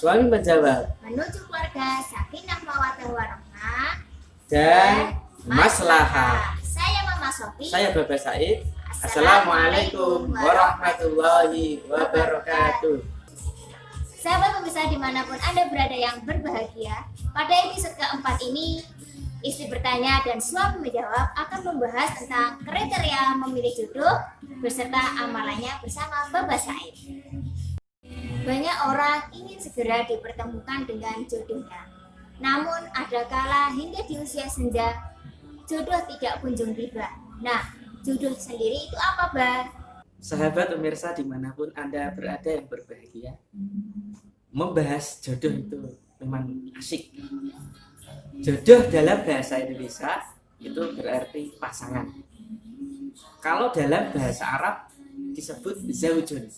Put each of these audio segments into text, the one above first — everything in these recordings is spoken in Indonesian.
Suami menjawab, menuju keluarga sakinah mawaddah warahmah dan maslahah. Saya Mama Sofi. Saya Bapak Said. Assalamualaikum warahmatullahi wabarakatuh. Sahabat pemirsa dimanapun Anda berada yang berbahagia, pada episode keempat ini Istri Bertanya dan Suami Menjawab akan membahas tentang kriteria memilih jodoh beserta amalannya bersama Bapak Said. Banyak orang ingin segera dipertemukan dengan jodohnya, namun ada kala hingga di usia senja jodoh tidak kunjung tiba. Nah, jodoh sendiri itu apa, Bah? Sahabat pemirsa dimanapun Anda berada yang berbahagia, membahas jodoh itu memang asik. Jodoh dalam bahasa Indonesia itu berarti pasangan. Kalau dalam bahasa Arab disebut zaujun.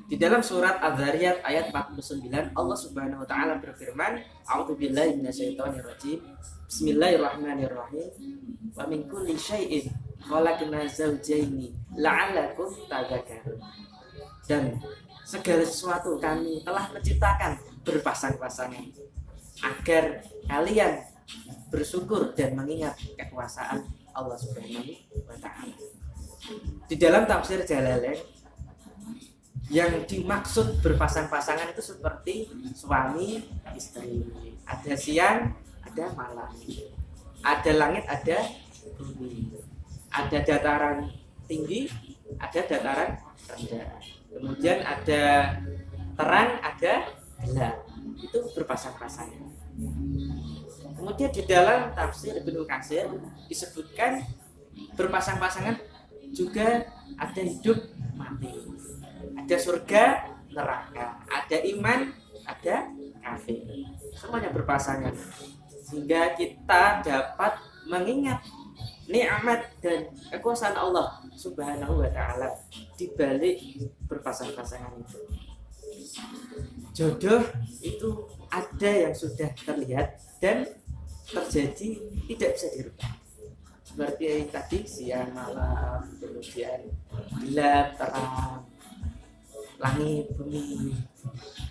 Di dalam surat Az-Zariyat ayat 49 Allah Subhanahu wa taala berfirman, A'udzubillahi minasyaitonirrajim. Bismillahirrahmanirrahim. Wa min kulli syai'in khalaqna zawjaini la'allakum tadhakkarun. Dan segala sesuatu kami telah menciptakan berpasang-pasangan agar kalian bersyukur dan mengingat kekuasaan Allah Subhanahu wa taala. Di dalam tafsir Jalalain, yang dimaksud berpasang-pasangan itu seperti suami istri. Ada siang, ada malam. Ada langit, ada bumi. Ada dataran tinggi, ada dataran rendah. Kemudian ada terang, ada gelap. Itu berpasang-pasangan. Kemudian di dalam tafsir Ibnu Katsir disebutkan berpasang-pasangan juga ada hidup mati. Ada surga, neraka, ada iman, ada kafir. Semuanya berpasangan. Sehingga kita dapat mengingat nikmat dan kekuasaan Allah Subhanahu wa taala di balik berpasang-pasangan itu. Jodoh itu ada yang sudah terlihat dan terjadi, tidak bisa dirubah. Seperti tadi siang malam, kemudian gelap terang, langit bumi,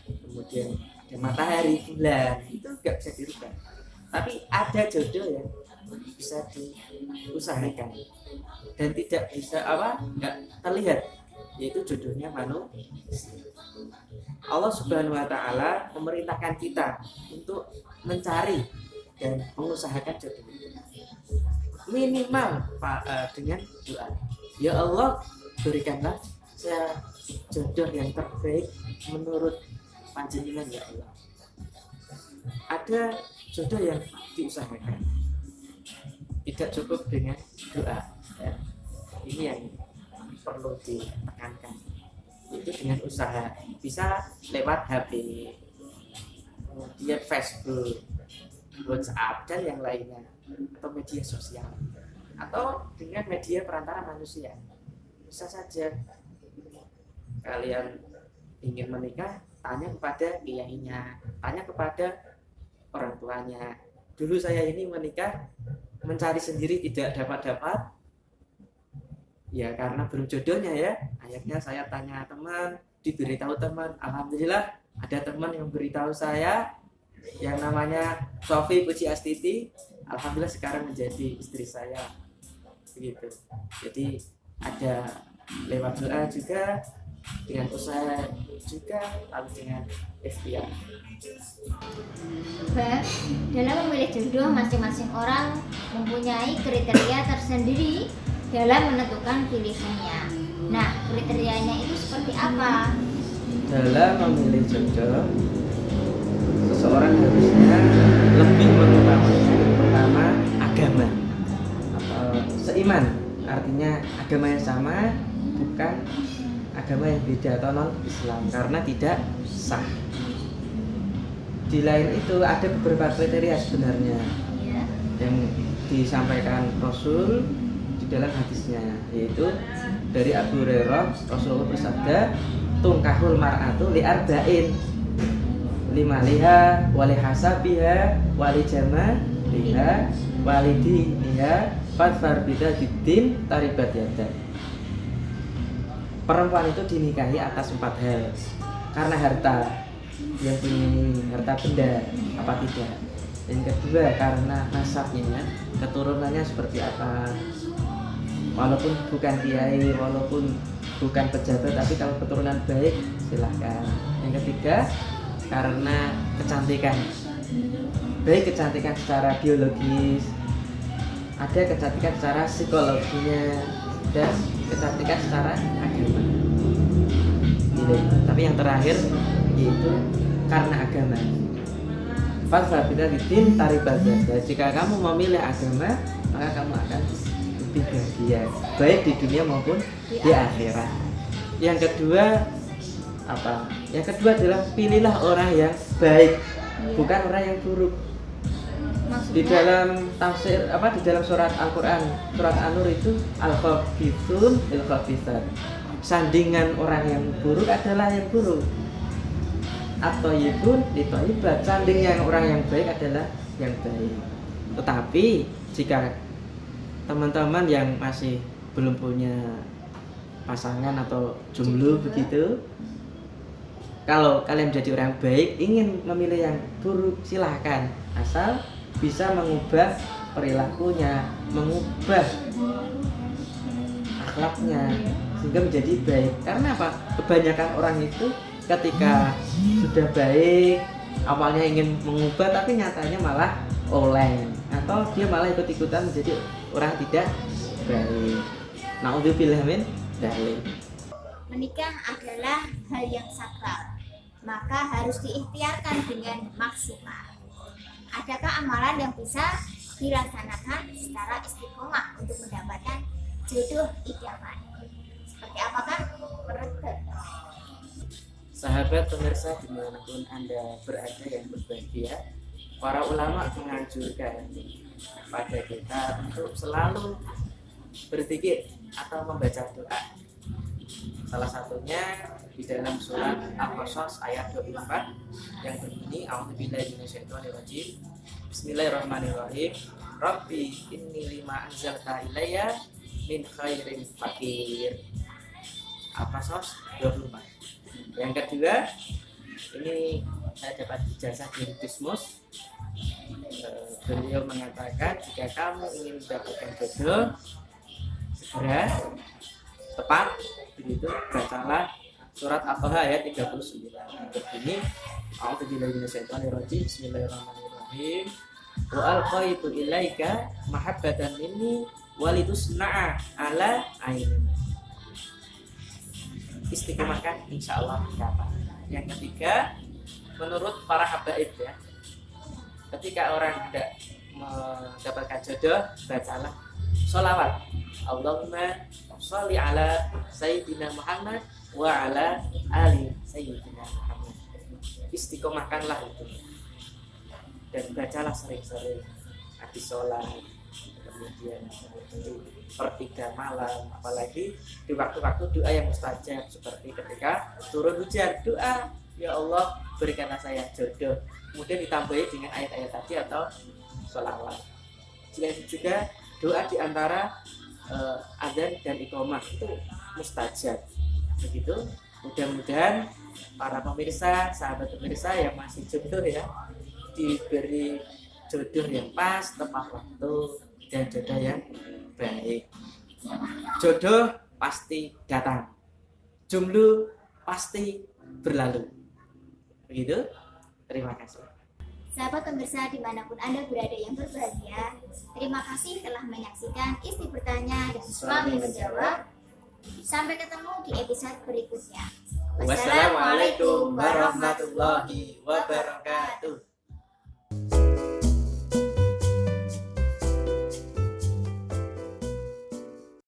kemudian ada matahari bulan, itu nggak bisa dirubah. Tapi ada jodoh yang bisa diusahakan dan tidak bisa nggak terlihat, yaitu jodohnya manusia. Allah Subhanahu wa taala memerintahkan kita untuk mencari dan mengusahakan jodoh itu. Minimal dengan doa. Ya Allah, berikanlah saya jodoh yang terbaik menurut panjenengan ya Allah. Ada jodoh yang diusahakan, tidak cukup dengan doa ya. Ini yang perlu ditekankan, itu dengan usaha. Bisa lewat HP, kemudian Facebook, WhatsApp dan yang lainnya, atau media sosial, atau dengan media perantara manusia. Bisa saja kalian ingin menikah, tanya kepada kiainya, tanya kepada orang tuanya. Dulu saya ini menikah mencari sendiri tidak dapat-dapat, ya karena belum jodohnya ya. Akhirnya saya tanya teman, diberitahu teman. Alhamdulillah ada teman yang beritahu saya yang namanya Sofi Puji Astiti. Alhamdulillah sekarang menjadi istri saya. Begitu. Jadi ada lewat doa juga, dengan usaha juga, lalu dengan ikhtiar. Dalam memilih jodoh, masing-masing orang mempunyai kriteria tersendiri dalam menentukan pilihannya. Nah, kriterianya itu seperti apa? Dalam memilih jodoh, seseorang harusnya lebih mengutamakan pertama agama atau seiman, artinya agama yang sama, bukan agama yang beda atau non-Islam, karena tidak sah. Di lain itu ada beberapa kriteria sebenarnya yang disampaikan Rasul di dalam hadisnya, yaitu dari Abu Hurairah, Rasulullah bersabda, tungkahul mar'atu li'arba'in, limaliha, walihasabiha, walijamaliha, walidiniha, fadfar bidadiddin taribat yada. Perempuan itu dinikahi atas 4 hal. Karena harta, dia punya harta benda apa tidak. Yang kedua karena nasabnya, keturunannya seperti apa. Walaupun bukan kiai, walaupun bukan pejabat, tapi kalau keturunan baik silahkan. Yang ketiga karena kecantikan, baik kecantikan secara biologis, ada kecantikan secara psikologinya, dan kecantikan secara agama gitu. Tapi yang terakhir yaitu karena agama. Fasabila din taribazah. Jika kamu memilih agama, maka kamu akan lebih bahagia, baik di dunia maupun di akhirat. Yang kedua apa? Yang kedua adalah pilihlah orang yang baik, bukan orang yang buruk. Maksudnya? Di dalam tafsir di dalam surat Al-Qur'an, surat An-Nur itu al-khabithun il-khabithat. Sandingan orang yang buruk adalah yang buruk. At-thayyibun li-thayyibat. Sandingan orang yang baik adalah yang baik. Tetapi jika teman-teman yang masih belum punya pasangan atau jomblo begitu, kalau kalian menjadi orang baik, ingin memilih yang buruk, silahkan, asal bisa mengubah perilakunya, mengubah akhlaknya sehingga menjadi baik. Karena apa? Kebanyakan orang itu ketika sudah baik, awalnya ingin mengubah tapi nyatanya malah oleng, atau dia malah ikut-ikutan menjadi orang tidak baik. Naudzubillah min dzalik. Menikah adalah hal yang sakral, maka harus diikhtiarkan dengan maksimal. Adakah amalan yang bisa dilaksanakan secara istiqomah untuk mendapatkan jodoh idaman? Seperti apakah menurut Bapak? Sahabat pemirsa dimanapun Anda berada yang berbahagia, para ulama menganjurkan pada kita untuk selalu berzikir atau membaca doa. Salah satunya di dalam surat Al-Qasas ayat 24 yang berbunyi A'udzubillahi minasyaitonirrajim. Bismillahirrahmanirrahim. Rabbi inni lima anzalta ilayya min khairin fakir. Al-Qasas 24. Yang kedua, ini saya dapat ijazah dari Bismus. Beliau mengatakan jika kamu ingin mendapatkan jodoh, segera tepat begitu bacalah surat At-Taha ayat 39. Berbunyi A'udzubillahi minasyaitonirrajim. Bismillahirrahmanirrahim. Wa alqaitu ilaika mahabbatan minni walitusna'a ala aini. Istiqomahkan insyaallah dapat. Yang ketiga, menurut para habaib ya, ketika orang tidak mendapatkan jodoh, bacalah sholawat. Allahumma sholli ala sayyidina Muhammad wa ala ali sayyidina Muhammad. Istiqomahkanlah itu. Dan bacalah sering-sering habis sholat, kemudian sepertiga malam, apalagi di waktu-waktu doa yang mustajab seperti ketika turun hujan, doa ya Allah berikanlah saya jodoh, kemudian ditambahi dengan ayat-ayat tadi atau sholawat. Selain itu juga doa di antara adzan dan iqamah itu mustajab. Begitu, mudah-mudahan para pemirsa, sahabat pemirsa yang masih jodoh ya, diberi jodoh yang pas, tepat waktu, dan jodoh yang baik. Jodoh pasti datang, jomblo pasti berlalu. Begitu, terima kasih. Sahabat pemirsa dimanapun Anda berada yang berbahagia, terima kasih telah menyaksikan Istri Bertanya dan Suami Menjawab. Sampai ketemu di episode berikutnya. Wassalamualaikum warahmatullahi wabarakatuh.